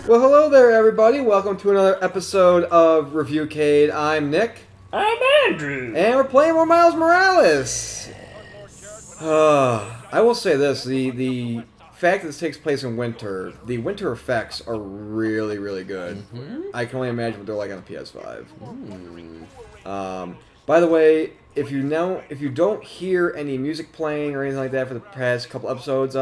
Well, hello there, everybody. Welcome to another episode of Reviewcade. I'm Nick. I'm Andrew. And we're playing more Miles Morales. I will say this. The fact that this takes place in winter, the winter effects are really, really good. Mm-hmm. I can only imagine what they're like on a PS5. By the way, if you don't hear any music playing or anything like that for the past couple episodes,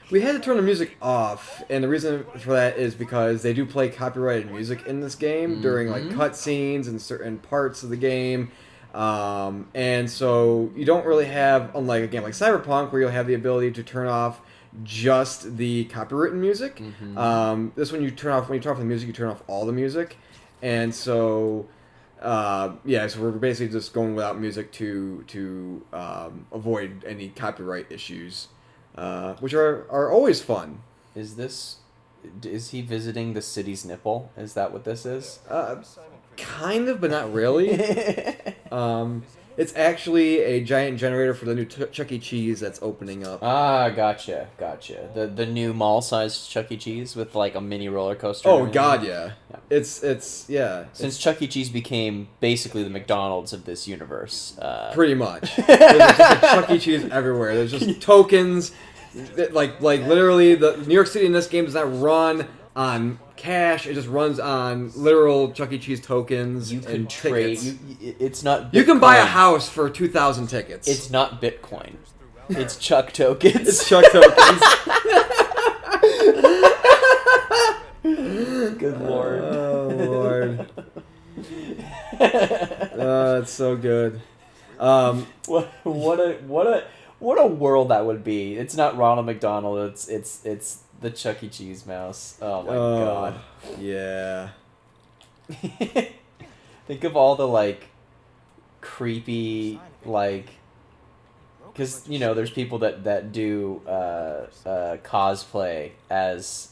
we had to turn the music off, and the reason for that is because they do play copyrighted music in this game during like cutscenes and certain parts of the game, and so you don't really have, unlike a game like Cyberpunk, where you'll have the ability to turn off just the copyrighted music. This one, when you turn off the music, you turn off all the music, and so. So we're basically just going without music to avoid any copyright issues, which are always fun. Is he visiting the city's nipple? Is that what this is? Kind of, but not really. It's actually a giant generator for the new Chuck E. Cheese that's opening up. Ah, gotcha. The new mall-sized Chuck E. Cheese with like a mini roller coaster. Oh God, yeah. It's Since Chuck E. Cheese became basically the McDonald's of this universe. Pretty much. There's just a Chuck E. Cheese everywhere. There's just tokens. Like literally, the New York City in this game does not run on cash. It just runs on literal Chuck E. Cheese tokens. You can and trade. tickets. It's not Bitcoin. You can buy a house for 2,000 tickets. It's not Bitcoin. It's Chuck tokens. It's Chuck tokens. Good lord. Oh lord. It's so good. What a world that would be. It's not Ronald McDonald. It's the Chuck E. Cheese mouse. Oh my god. Yeah. Think of all the like creepy like, because there's people that do cosplay as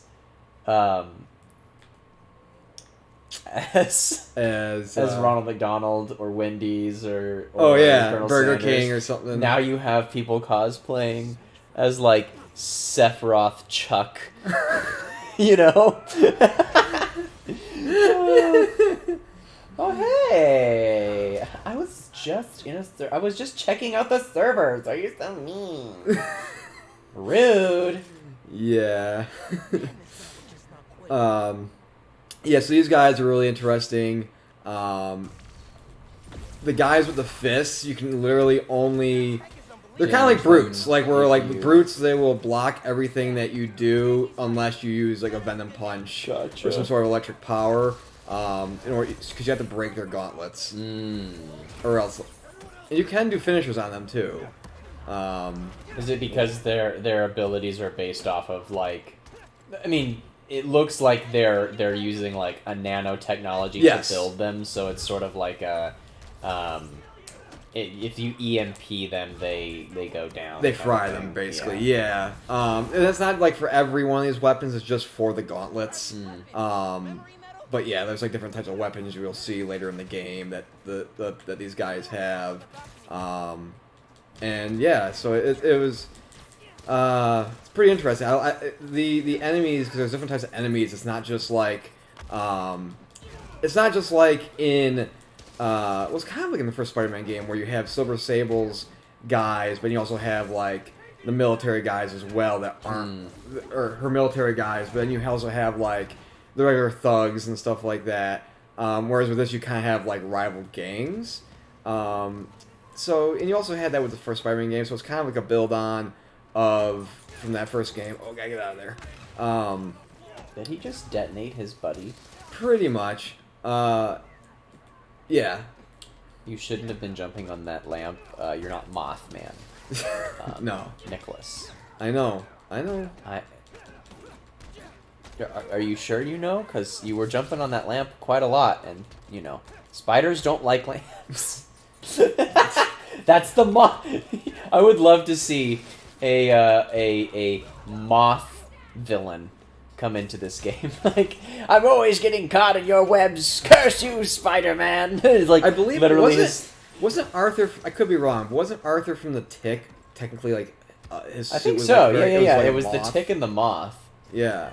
Ronald McDonald or Wendy's or Burger Sanders. King or something. Now you have people cosplaying as like Sephiroth Chuck. Oh hey! I was just checking out the servers. Are you so mean? Rude. Yeah. Yeah, so these guys are really interesting. The guys with the fists, you can literally only... They're kind of like brutes. Like, with brutes, they will block everything that you do unless you use, like, a venom punch or some sort of electric power. Because you have to break their gauntlets. Or else... And you can do finishers on them, too. Is it because their abilities are based off of, like... I mean... It looks like they're using like a nanotechnology to build them, so it's sort of like a if you EMP them, they go down. They fry them basically, yeah. And that's not like for every one of these weapons; it's just for the gauntlets. But yeah, there's like different types of weapons you'll see later in the game that that these guys have, and yeah, so it was. It's pretty interesting. The enemies, because there's different types of enemies. It's not just like in well, it's kind of like in the first Spider-Man game where you have Silver Sable's guys, but you also have like the military guys as well that aren't or her military guys. But then you also have like the regular thugs and stuff like that. Whereas with this, you kind of have like rival gangs. And you also had that with the first Spider-Man game, so it's kind of like a build on. From that first game. Oh, gotta get out of there. Did he just detonate his buddy? Pretty much. Yeah. You shouldn't have been jumping on that lamp. You're not Mothman. No. Nicholas. I know. Are you sure you know? Because you were jumping on that lamp quite a lot, and, spiders don't like lamps. That's the moth. I would love to see a moth villain come into this game. Like, I'm always getting caught in your webs. Curse you, Spider-Man. Like, I believe literally wasn't Arthur. I could be wrong. But wasn't Arthur from the Tick technically like his? I suit think was so. Like Yeah. Like It was moth? the Tick and the Moth. Yeah.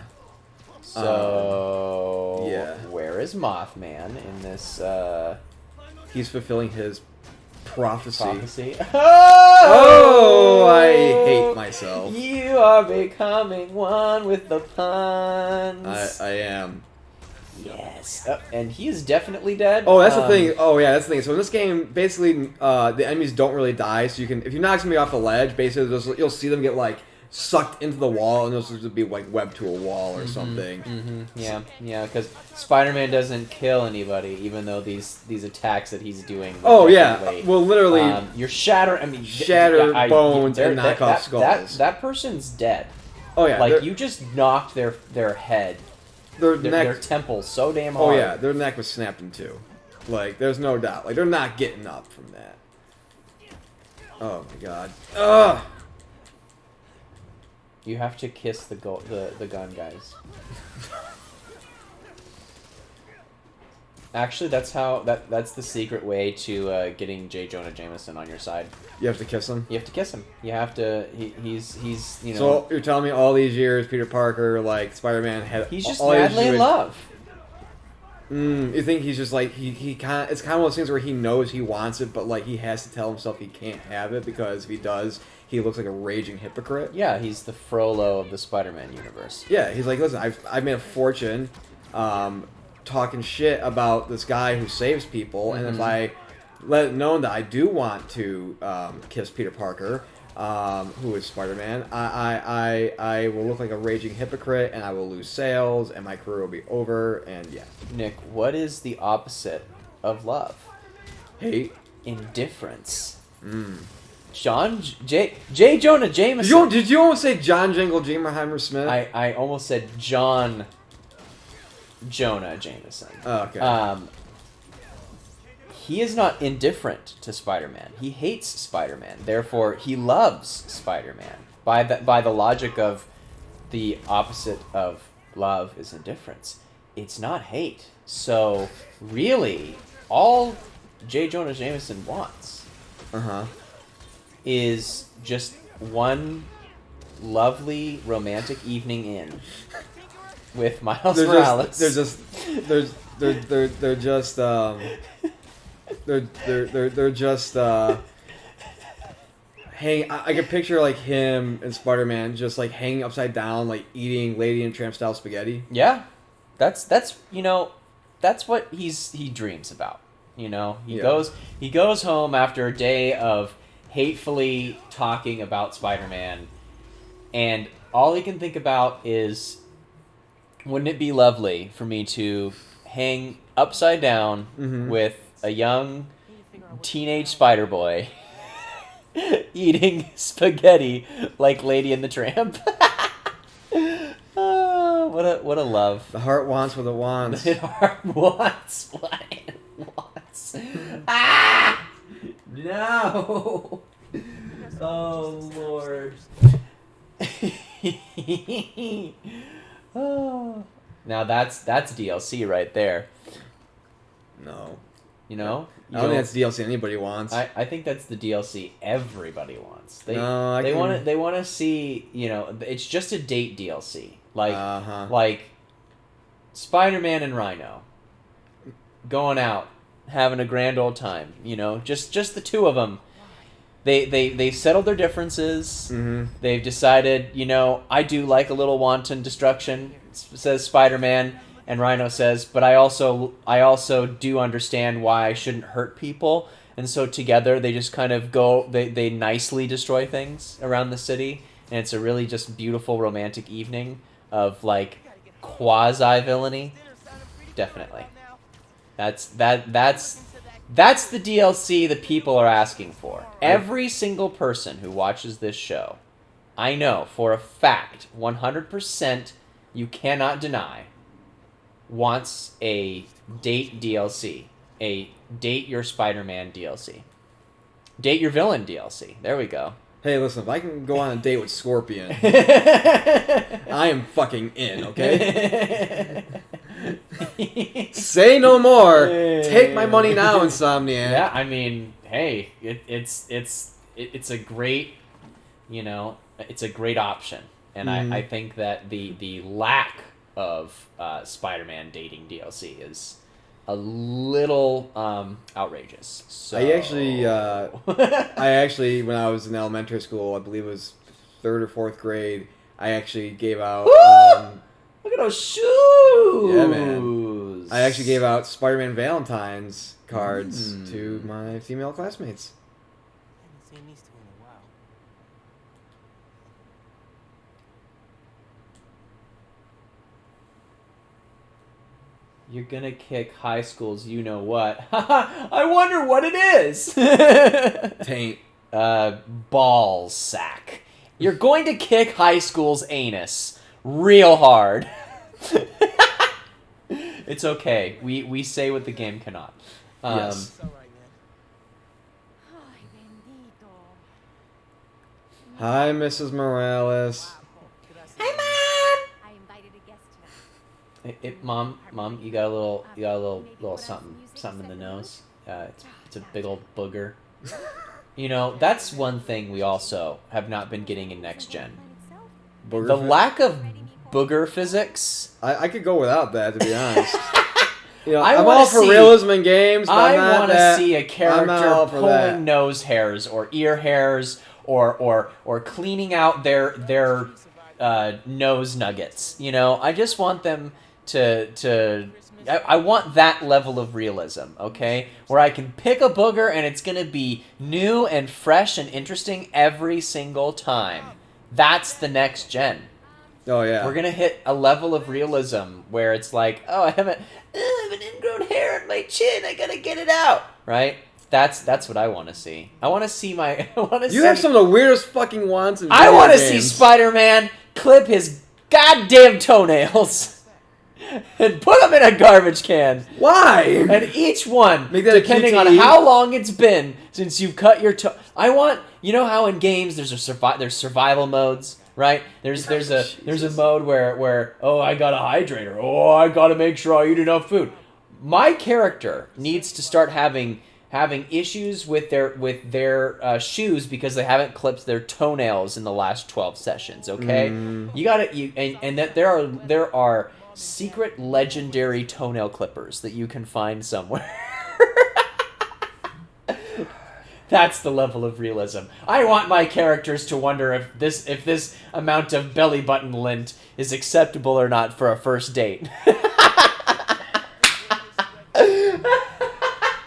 So yeah. where is Mothman in this He's fulfilling his prophecy. Oh, I hate myself. You are becoming one with the puns. I am. Yes. And he is definitely dead. Oh, that's the thing. Oh, yeah, that's the thing. So in this game, basically, the enemies don't really die. So you can, if you knock somebody off the ledge, basically, you'll see them get like sucked into the wall, and they'll just be like webbed to a wall or something. Yeah, because Spider-Man doesn't kill anybody, even though these attacks that he's doing. Oh yeah, well, literally, you're shatter. I mean, bones and knock off skulls. That person's dead. Oh yeah, like you just knocked their head. Their temple so damn hard. Oh yeah, their neck was snapped in two. Like, there's no doubt. Like, they're not getting up from that. Oh my god. Ugh! You have to kiss the gun guys. Actually, that's the secret way to getting Jonah Jameson on your side. You have to kiss him? You have to kiss him. You have to. He's you know. So you're telling me all these years, Peter Parker, like Spider-Man, had he's just all madly in love. You think he's just like he kind of, it's kind of one of those things where he knows he wants it, but like he has to tell himself he can't have it because if he does, he looks like a raging hypocrite. Yeah, he's the Frollo of the Spider-Man universe. Yeah, he's like, listen, I've made a fortune, talking shit about this guy who saves people, and if I let it known that I do want to kiss Peter Parker, who is Spider-Man, I will look like a raging hypocrite, and I will lose sales, and my career will be over, and yeah. Nick, what is the opposite of love? Hate. Indifference. Jonah Jameson. Did you almost say John Jingle Jammerheimer Smith? I almost said Jonah Jameson. Oh, okay. He is not indifferent to Spider-Man. He hates Spider-Man. Therefore, he loves Spider-Man. By the logic of the opposite of love is indifference. It's not hate. So, really, all Jonah Jameson wants is just one lovely romantic evening in with Miles Morales. They're just hang. I can picture like him and Spider-Man just like hanging upside down, like eating Lady and Tramp style spaghetti. Yeah, that's what he dreams about. You know, he goes home after a day of hatefully talking about Spider-Man, and all he can think about is, wouldn't it be lovely for me to hang upside down with a young teenage Spider Boy eating spaghetti like Lady and the Tramp? What a love. The heart wants what it wants. The heart wants what it wants. Ah! No! Oh, Lord. Oh. Now that's DLC right there. No. You know? I don't think that's DLC anybody wants. I think that's the DLC everybody wants. They they want to see, you know, it's just a date DLC. Like Spider-Man and Rhino going out, having a grand old time, you know, just the two of them. They settled their differences. They've decided, you know, I do like a little wanton destruction, says Spider-Man, and Rhino says, but I also do understand why I shouldn't hurt people. And so together they just kind of go, they nicely destroy things around the city, and it's a really just beautiful romantic evening of like quasi-villainy. Definitely. That's the DLC the people are asking for. Every single person who watches this show, I know for a fact, 100%, you cannot deny, wants a date DLC. A date your Spider-Man DLC. Date your villain DLC. There we go. Hey, listen, if I can go on a date with Scorpion, I am fucking in, okay? Say no more. Take my money now, Insomniac. Yeah, I mean, hey, it's a great, you know, it's a great option, and I think that the lack of Spider-Man dating DLC is a little outrageous. So I actually, when I was in elementary school, I believe it was 3rd or 4th grade, I actually gave out. Look at those shoes! Yeah, man. I actually gave out Spider-Man Valentine's cards to my female classmates. I haven't seen these two in a while. You're gonna kick high school's you know what. I wonder what it is! Taint. Ball sack. You're going to kick high school's anus real hard. It's okay. We say what the game cannot. Yes. It's alright, man. Hi, Mrs. Morales. I invited a guest tonight. Mom, you got a little something in the nose. It's a big old booger. You know, that's one thing we also have not been getting in next gen. Booger The fi- lack of booger physics. I could go without that, to be honest. You know, I I'm wanna all for see- realism in games, but I want to see a I'm not character all for that. pulling nose hairs or ear hairs or cleaning out their nose nuggets. You know, I just want them to I want that level of realism, okay? Where I can pick a booger and it's going to be new and fresh and interesting every single time. That's the next gen. Oh, yeah. We're going to hit a level of realism where it's like, oh, I have an ingrown hair on my chin. I got to get it out, right? That's what I want to see. I want to see my... You have some of the weirdest fucking wants in I video want to see games. Spider-Man clip his goddamn toenails and put them in a garbage can. Why? And each one, Make that a depending on QTE? how long it's been since you've cut your toe. I want, you know how in games there's survival modes, right? There's a mode where oh, I got a hydrator. Oh, I got to make sure I eat enough food. My character needs to start having issues with their shoes because they haven't clipped their toenails in the last 12 sessions. Okay, you got to and that there are secret legendary toenail clippers that you can find somewhere. That's the level of realism. I want my characters to wonder if this amount of belly button lint is acceptable or not for a first date.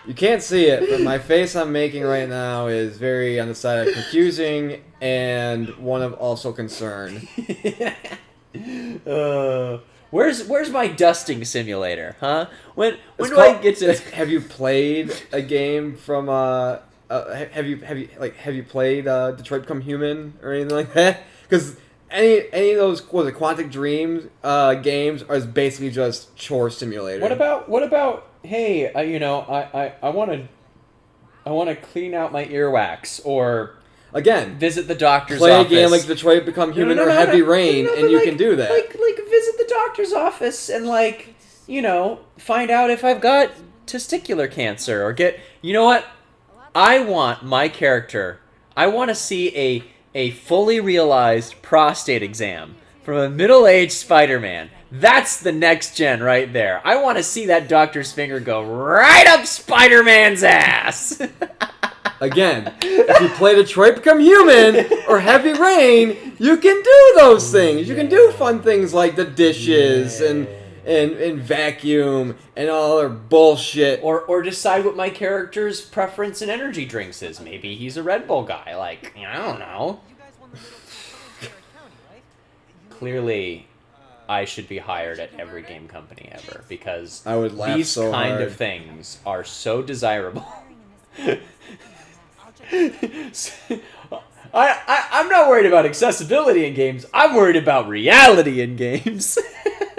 You can't see it, but my face I'm making right now is very on the side of confusing and one of also concern. Where's my dusting simulator, huh? When It's do I called- get to? Have you played a game from have you played Detroit Become Human or anything like that? Because any of those Quantic Dreams games is basically just chore simulator. What about? Hey, I want to clean out my earwax or Again, visit the doctor's play office. a game like Detroit Become Human or Heavy Rain, and you can do that. Like visit the doctor's office and find out if I've got testicular cancer or get. You know what? I want my character. I want to see a fully realized prostate exam from a middle-aged Spider-Man. That's the next gen right there. I want to see that doctor's finger go right up Spider-Man's ass. Again, if you play Detroit Become Human or Heavy Rain, you can do those things. You can do fun things like the dishes and vacuum and all their bullshit. Or decide what my character's preference in energy drinks is. Maybe he's a Red Bull guy. I don't know. You guys won the middle school county, right? Clearly, I should be hired at every game company ever because I would laugh these so kind hard. of things are so desirable. I'm not worried about accessibility in games. I'm worried about reality in games.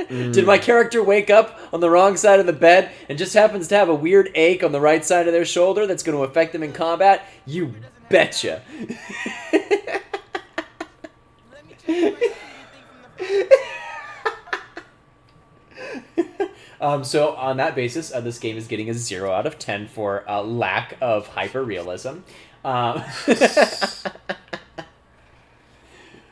Did my character wake up on the wrong side of the bed and just happens to have a weird ache on the right side of their shoulder that's going to affect them in combat? You betcha. Let me check if I see anything from the So on that basis, this game is getting a 0 out of 10 for lack of hyper-realism.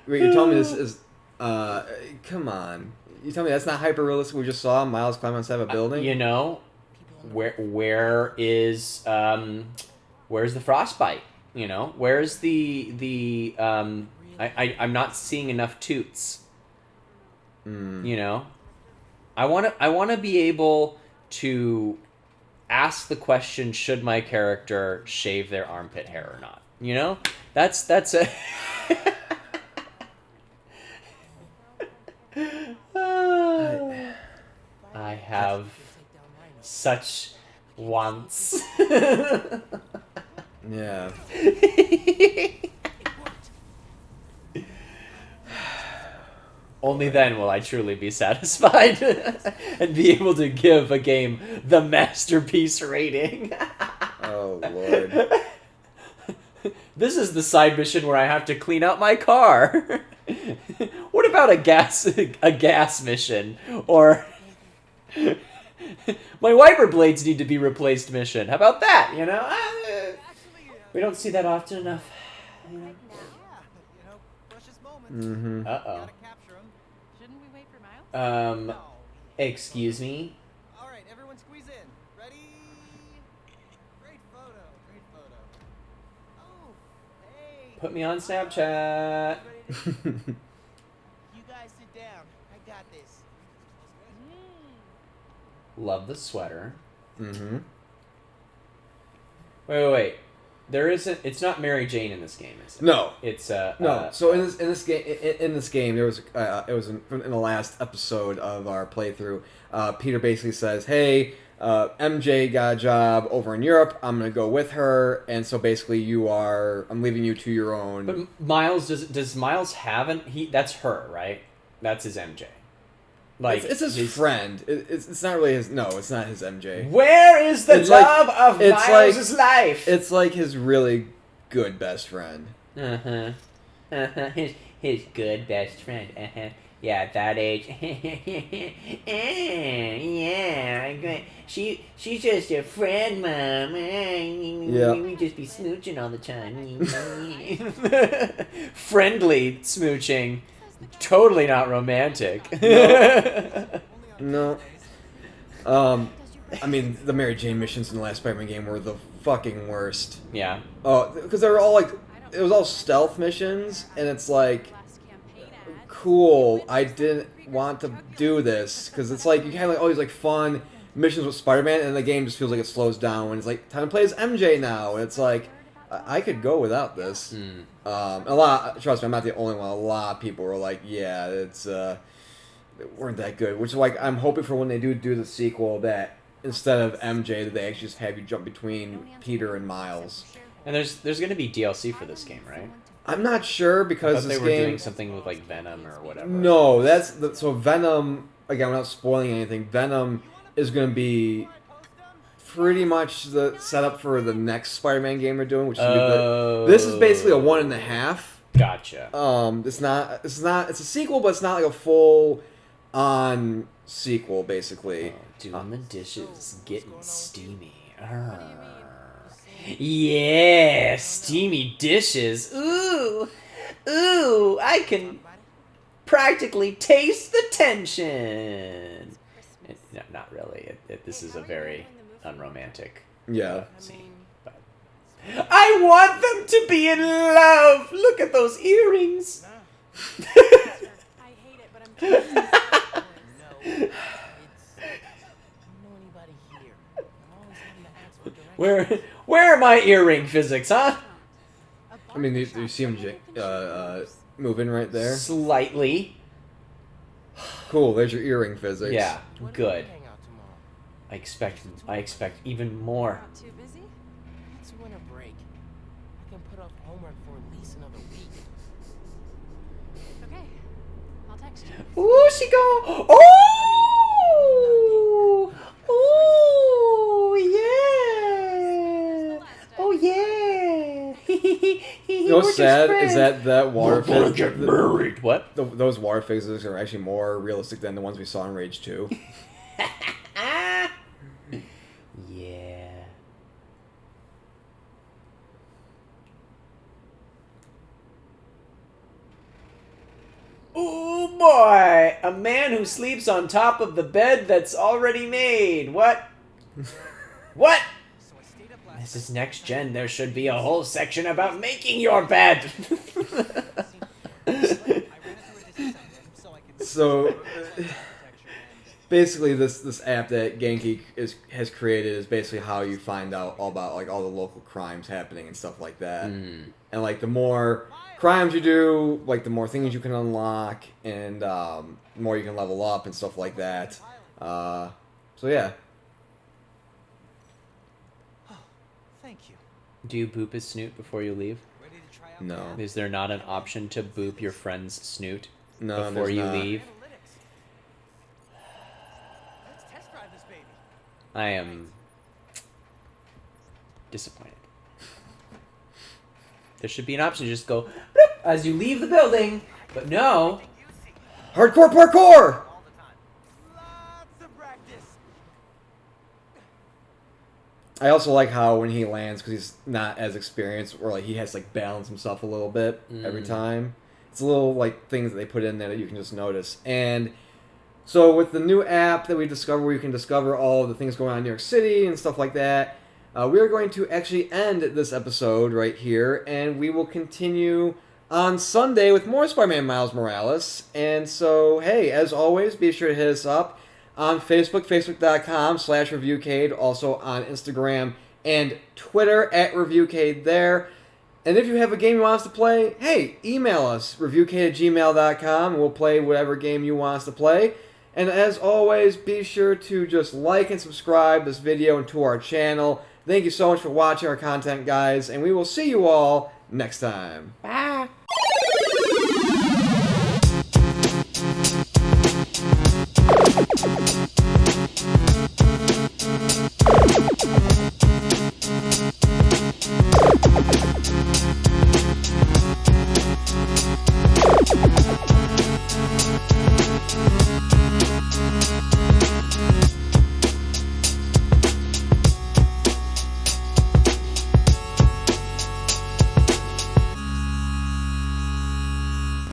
Wait, you're telling me this is... come on. You tell me that's not hyper realistic? We just saw Miles climb on top of a building. You know, where is where's the frostbite? You know, where's the I'm not seeing enough toots. You know, I wanna be able to ask the question: should my character shave their armpit hair or not? You know, that's a. I have such wants. Yeah. Only then will I truly be satisfied and be able to give a game the masterpiece rating. Oh, Lord. This is the side mission where I have to clean out my car. What about a gas mission? Or my wiper blades need to be replaced mission. How about that? You know, we don't see that often enough. You know? Mm-hmm. Uh-oh. Shouldn't we wait for Miles? Excuse me? All right, everyone squeeze in. Ready? Great photo. Great photo. Oh, hey. Put me on Snapchat. You guys sit down. I got this. Love the sweater. Mm-hmm. Wait. There isn't. It's not Mary Jane in this game, is it? No. It's No. So in this game, there was it was in the last episode of our playthrough. Peter basically says, "Hey, MJ got a job over in Europe. I'm gonna go with her, and so basically I'm leaving you to your own." But Miles does Miles have that's her, right? That's his MJ. Like it's his friend. It's not really his. No, it's not his MJ. Where is the love of it's Miles' life? It's like his really good best friend. His good best friend. Yeah, at that age. Yeah, she's just a friend, Mom. Yeah. We just be smooching all the time. Friendly smooching. Totally not romantic. No. I mean, the Mary Jane missions in the last Spider-Man game were the fucking worst. Yeah. Oh, because they were all like, it was all stealth missions, and it's like, cool. I didn't want to do this because it's like you have like all these like fun missions with Spider-Man, and the game just feels like it slows down when it's like time to play as MJ now. And it's like I could go without this. Trust me, I'm not the only one. A lot of people were like, yeah, it's they weren't that good. Which is like I'm hoping for when they do the sequel that instead of MJ, that they actually just have you jump between Peter and Miles. And there's going to be DLC for this game, right? I'm not sure because they this were game doing something with like Venom or whatever. No, so Venom. Again, without spoiling anything, Venom is going to be pretty much the setup for the next Spider-Man game we're doing, which is this is basically a 1.5. Gotcha. It's a sequel, but it's not like a full on sequel, basically. Doing the dishes, getting steamy. Yeah, steamy dishes. Ooh, I can practically taste the tension. No, not really. This is a very unromantic scene. But I want them to be in love. Look at those earrings. I hate it, but I'm curious. No, anybody here. I'm always having to ask for directions. Where are my earring physics, huh? I mean, you see him moving right there. Slightly. Cool. There's your earring physics. Yeah, When do good. we hang out tomorrow? I expect even more. Not too busy? It's winter break. I can put off homework for at least another week. Okay. I'll text you. Ooh, she go. Ooh, yeah. Oh yeah. You know what's sad is that water physics. married. What? Those water physics are actually more realistic than the ones we saw in Rage 2. Yeah. Ooh, boy! A man who sleeps on top of the bed that's already made. What? What? So I stayed up last This is next gen. There should be a whole section about making your bed. I ran it through a disassembler so I could So, architecture and basically, this app that Genki has created is basically how you find out all about like all the local crimes happening and stuff like that. And like the more crimes you do, like the more things you can unlock, and the more you can level up and stuff like that. So yeah. thank you. Do you boop his snoot before you leave? Ready to try out No. the Is there not an option to boop your friend's snoot No, before there's you not. leave? analytics? Let's test drive this baby. I am disappointed. There should be an option to just go bloop as you leave the building, but no. Hardcore parkour! All the time. Lots of practice. I also like how when he lands, because he's not as experienced, or like he has to like balance himself a little bit every time. It's a little like things that they put in there that you can just notice. And so with the new app that we discovered, where you can discover all of the things going on in New York City and stuff like that, we are going to actually end this episode right here, and we will continue on Sunday with more Spider-Man Miles Morales. And so, hey, as always, be sure to hit us up on Facebook, facebook.com/Reviewcade, also on Instagram and Twitter @Reviewcade there. And if you have a game you want us to play, hey, email us, reviewcade@gmail.com, and we'll play whatever game you want us to play. And as always, be sure to just like and subscribe this video and to our channel. Thank you so much for watching our content, guys, and we will see you all next time. Bye.